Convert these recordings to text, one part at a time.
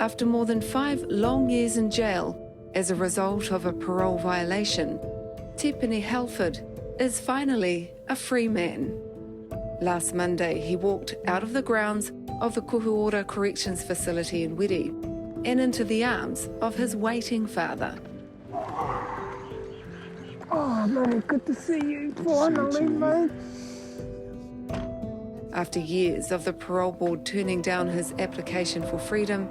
After more than 5 long years in jail as a result of a parole violation, Tipene Halford is finally a free man. Last Monday, he walked out of the grounds of the Kuhuora Corrections Facility in Wiri and into the arms of his waiting father. Oh, mate, good to see you finally, mate. After years of the parole board turning down his application for freedom,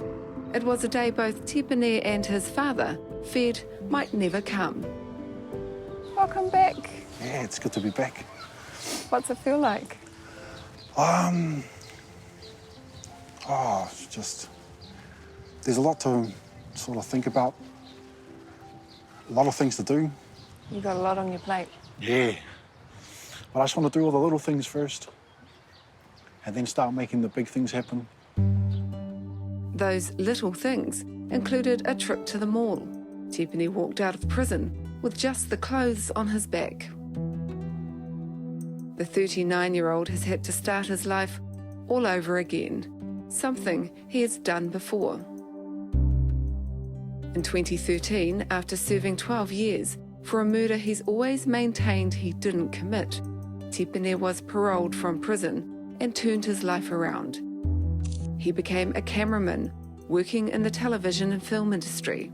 it was a day both Tipene and his father feared might never come. Welcome back. Yeah, it's good to be back. What's it feel like? It's just, there's a lot to sort of think about, a lot of things to do. You've got a lot on your plate. Yeah, but I just want to do all the little things first and then start making the big things happen. Those little things included a trip to the mall. Tipene walked out of prison with just the clothes on his back. The 39-year-old has had to start his life all over again, something he has done before. In 2013, after serving 12 years for a murder he's always maintained he didn't commit, Tipene was paroled from prison and turned his life around. He became a cameraman working in the television and film industry.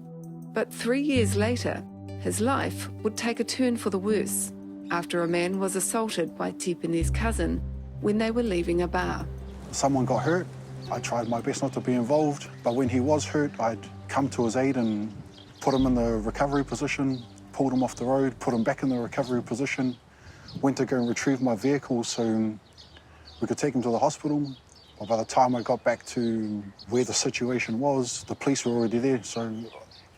But 3 years later, his life would take a turn for the worse after a man was assaulted by Tipene's cousin when they were leaving a bar. Someone got hurt. I tried my best not to be involved, but when he was hurt, I'd come to his aid and put him in the recovery position, pulled him off the road, put him back in the recovery position, went to go and retrieve my vehicle so we could take him to the hospital. But by the time I got back to where the situation was, the police were already there. So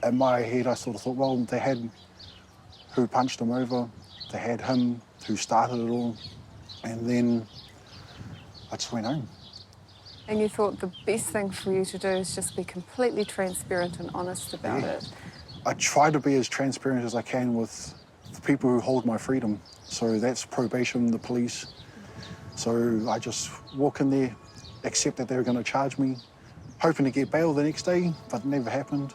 in my head, I sort of thought, well, they had who punched him over, they had him who started it all, and then I just went home. And you thought the best thing for you to do is just be completely transparent and honest about it. I try to be as transparent as I can with the people who hold my freedom. So that's probation, the police. So I just walk in there, accept that they were going to charge me, hoping to get bail the next day, but it never happened.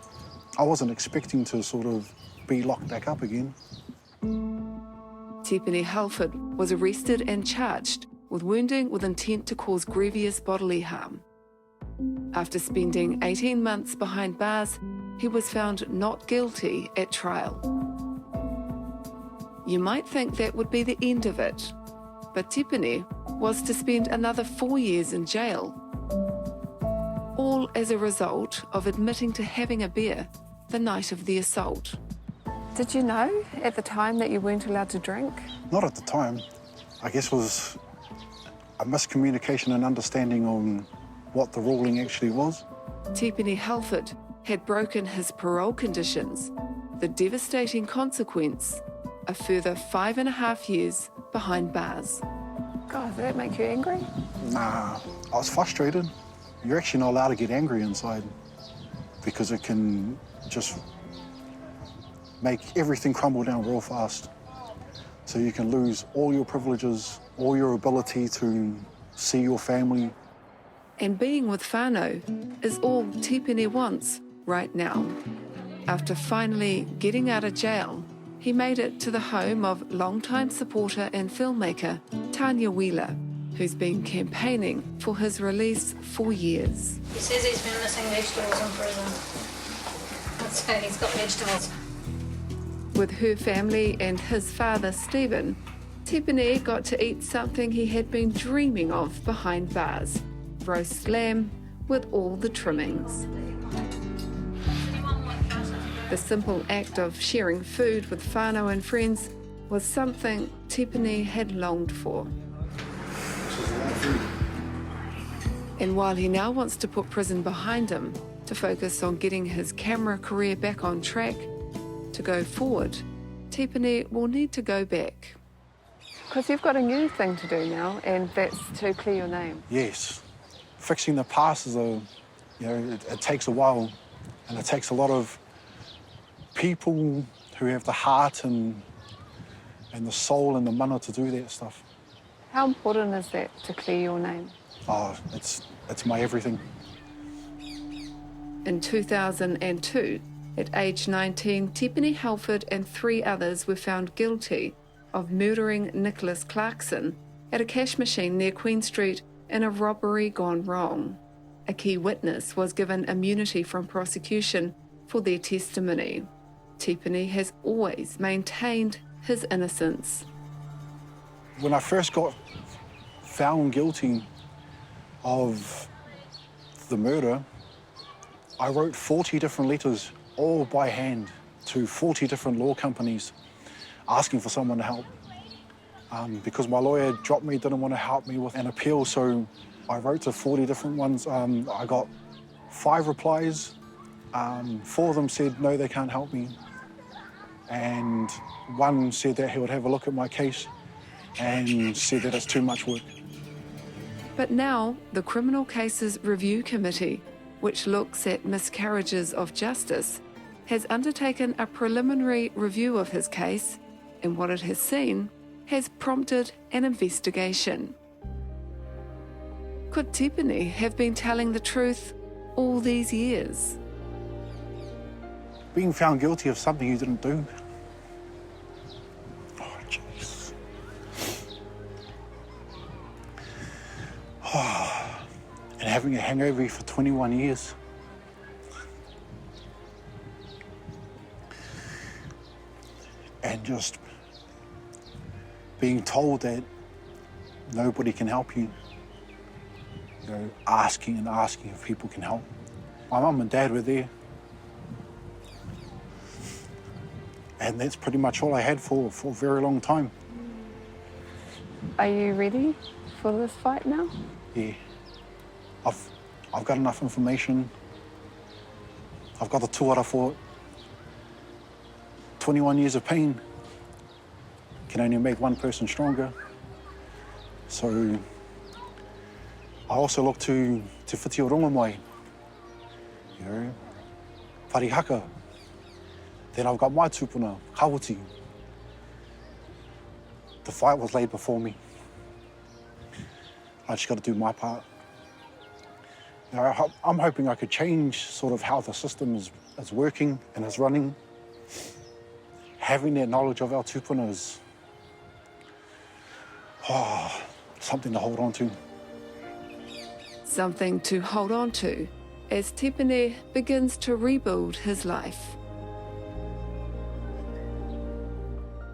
I wasn't expecting to sort of be locked back up again. Tipene Halford was arrested and charged with wounding with intent to cause grievous bodily harm. After spending 18 months behind bars, he was found not guilty at trial. You might think that would be the end of it, but Tipene was to spend another 4 years in jail, all as a result of admitting to having a beer the night of the assault. Did you know at the time that you weren't allowed to drink? Not at the time. I guess it was a miscommunication and understanding on what the ruling actually was. Tipene Halford had broken his parole conditions, the devastating consequence, a further 5.5 years behind bars. God, did that make you angry? Nah, I was frustrated. You're actually not allowed to get angry inside because it can just make everything crumble down real fast. So you can lose all your privileges, all your ability to see your family. And being with whānau is all Tipene wants right now. After finally getting out of jail, he made it to the home of longtime supporter and filmmaker Tanya Wheeler, who's been campaigning for his release for years. He says he's been missing vegetables in prison. So he's got vegetables. With her family and his father, Stephen, Tipene got to eat something he had been dreaming of behind bars, roast lamb with all the trimmings. The simple act of sharing food with whānau and friends was something Tipene had longed for. And while he now wants to put prison behind him, to focus on getting his camera career back on track, to go forward, Tipene will need to go back. Because you've got a new thing to do now, and that's to clear your name. Yes. Fixing the past is it takes a while, and it takes a lot of people who have the heart and the soul and the mana to do that stuff. How important is that to clear your name? Oh, it's my everything. In 2002, at age 19, Tipene Halford and 3 others were found guilty of murdering Nicholas Clarkson at a cash machine near Queen Street in a robbery gone wrong. A key witness was given immunity from prosecution for their testimony. Tipene has always maintained his innocence. When I first got found guilty of the murder, I wrote 40 different letters, all by hand, to 40 different law companies, asking for someone to help. Because my lawyer dropped me, didn't want to help me with an appeal, so I wrote to 40 different ones. I got 5 replies. 4 of them said, no, they can't help me. And 1 said that he would have a look at my case and said that it's too much work. But now, the Criminal Cases Review Committee, which looks at miscarriages of justice, has undertaken a preliminary review of his case, and what it has seen has prompted an investigation. Could Tipene have been telling the truth all these years? Being found guilty of something you didn't do. Oh, jeez. Oh, and having a hangover for 21 years. And just being told that nobody can help you. You know, asking and asking if people can help. My mum and dad were there. And that's pretty much all I had for a very long time. Are you ready for this fight now? Yeah. I've got enough information. I've got the tuara for it. 21 years of pain can only make one person stronger. So I also look to Te Whiti o Rongamai, you know, Parihaka. Then I've got my tupuna, Kawati. The fight was laid before me. I just got to do my part. You know, I'm hoping I could change sort of how the system is working and is running. Having that knowledge of our tupuna is something to hold on to. Something to hold on to as Tipene begins to rebuild his life.